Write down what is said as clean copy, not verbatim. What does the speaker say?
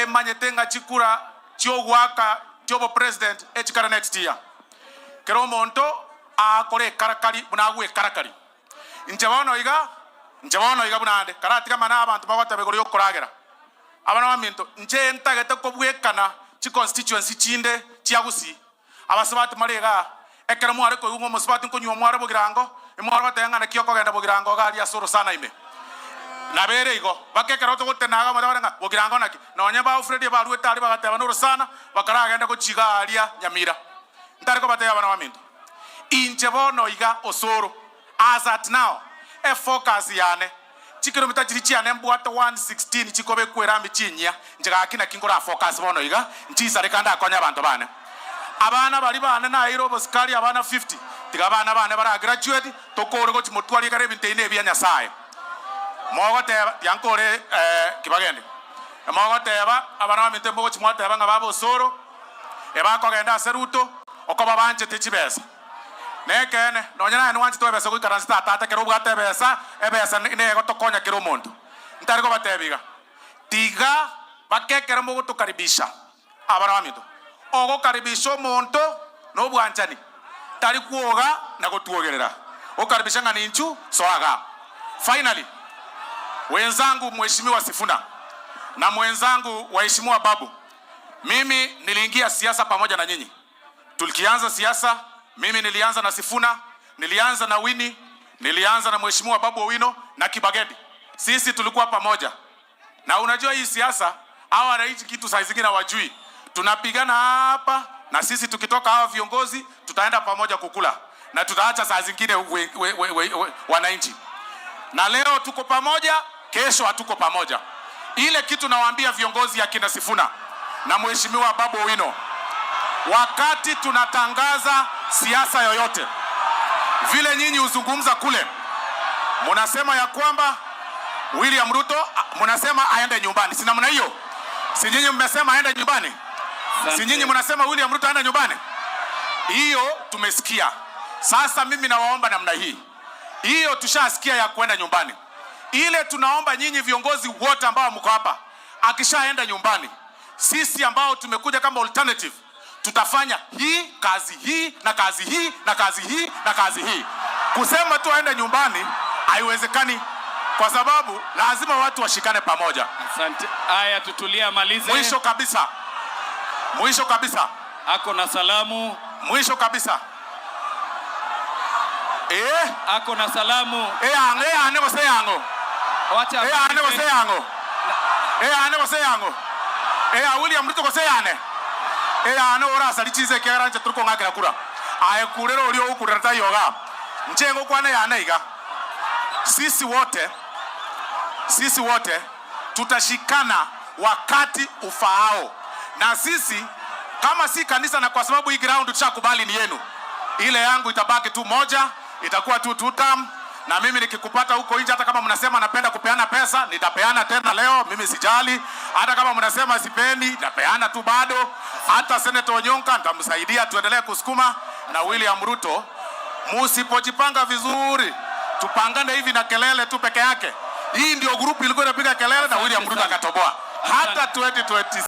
manyetenga chikura chiogwaka chobo president echikara next year kero monto akore karakari bunagwe karakari injabono iga bunande karati kama na abantu bagwatabe gori yokoragera abana baminto nje ntagete kobwekana chi constituency chinde chiagusi abasabati marega ekera mware ko ngo musabati nkonywa mware bogirango imware batengana kiyo kogenda bogirango gali asoro sana ime nabere igo bakekera to gotenaga madabaranga bogirango naki nonye ba Fred barueta ari bagateba no sana bakaragenda ko chigalia nyamira ntare ko bataya abana baminto inje bono iga osoro as at now e focus yane chikilomita chirichi ane mbwata 116 chikobe kwera michinya njaga kina kingora focus bono iga nchisa rekanda akonya abantu bane abana bali bane na irobo skali abana 50 tiga bana bane bara graduate tokore ko chimotwali kare bintene bya nyasaye mogote yankore kibagende mogote abana bamite mbogo chimwate abanga babo soro ebako genda seruto okoba banje techibesa nekene nonyana ni wanti tobesa ku karansta tata kero bwate besa ebesa ne gotokonya kero muntu ntari ko batebiga tiga bakekera mbo gutukaribisha abana bamito ogo karibisho muntu no bwanchani tari kuoga na gotuogerera okaribisha ngani nchu soaga finally wenzangu mheshimiwa Sifuna na mwenzangu waheshimiwa Babu mimi niliingia siasa pamoja na nyinyi tulikianza siasa. Mimi nilianza na Sifuna, nilianza na Winnie, nilianza na mheshimiwa Babu Owino na Kibagedi. Sisi tulikuwa pamoja. Na unajua hii siasa, hawa wananchi kitu saa zingine hawajui. Tunapigana hapa na sisi tukitoka hawa viongozi tutaenda pamoja kukula. Na tutaacha saa zingine wananchi. Na leo tuko pamoja, kesho hatuko pamoja. Ile kitu nawaambia viongozi ya kina Sifuna na mheshimiwa Babu Owino, wakati tunatangaza siasa yoyote vile nyinyi uzungumza kule munasema ya kwamba William Ruto munasema aende nyumbani, si namna hiyo? Si nyinyi mmesema aende nyumbani? Si nyinyi munasema William Ruto aende nyumbani? Hiyo tumesikia. Sasa mimi nawaomba namna hii, hiyo tushasikia ya kwenda nyumbani. Ile tunaomba nyinyi viongozi wote ambao mko hapa, akishaenda nyumbani, sisi ambao tumekuja kama alternative tutafanya hii kazi hii na kazi hii na kazi hii na kazi hii. Kusema tu aende nyumbani haiwezekani, kwa sababu lazima watu washikane pamoja. Asante. Aya, tutulia, malize. Mwisho kabisa. Ako na salamu. Mwisho kabisa. Ako na salamu. Anego seyango. Wacha. Anego seyango. Anego seyango. William Ruto koseyane. Ano ora sari chize kiaranje turuko ngakira kura aye kurero ulio ukurera tayoga nchengo kwane yana iga sisi wote tutashikana wakati ufaao. Na sisi kama si kanisa, na kwa sababu hii ground tushakubali ni yenu, ile yangu itabaki tu moja, itakuwa tu tutam. Na mimi nikikupata huko nje, hata kama mnasema napenda kupeana pesa, nitapeana tena leo, mimi sijali. Hata kama mnasema sipendi, nitapeana tu bado. Hata Senator Onyonka nitamsaidia tuendelee kusukuma. Na William Ruto, musipojipanga vizuri, tupangane hivi na kelele tu peke yake. Hii ndio group ilikuwa inapiga kelele na William Ruto akatoboa. Hata 2020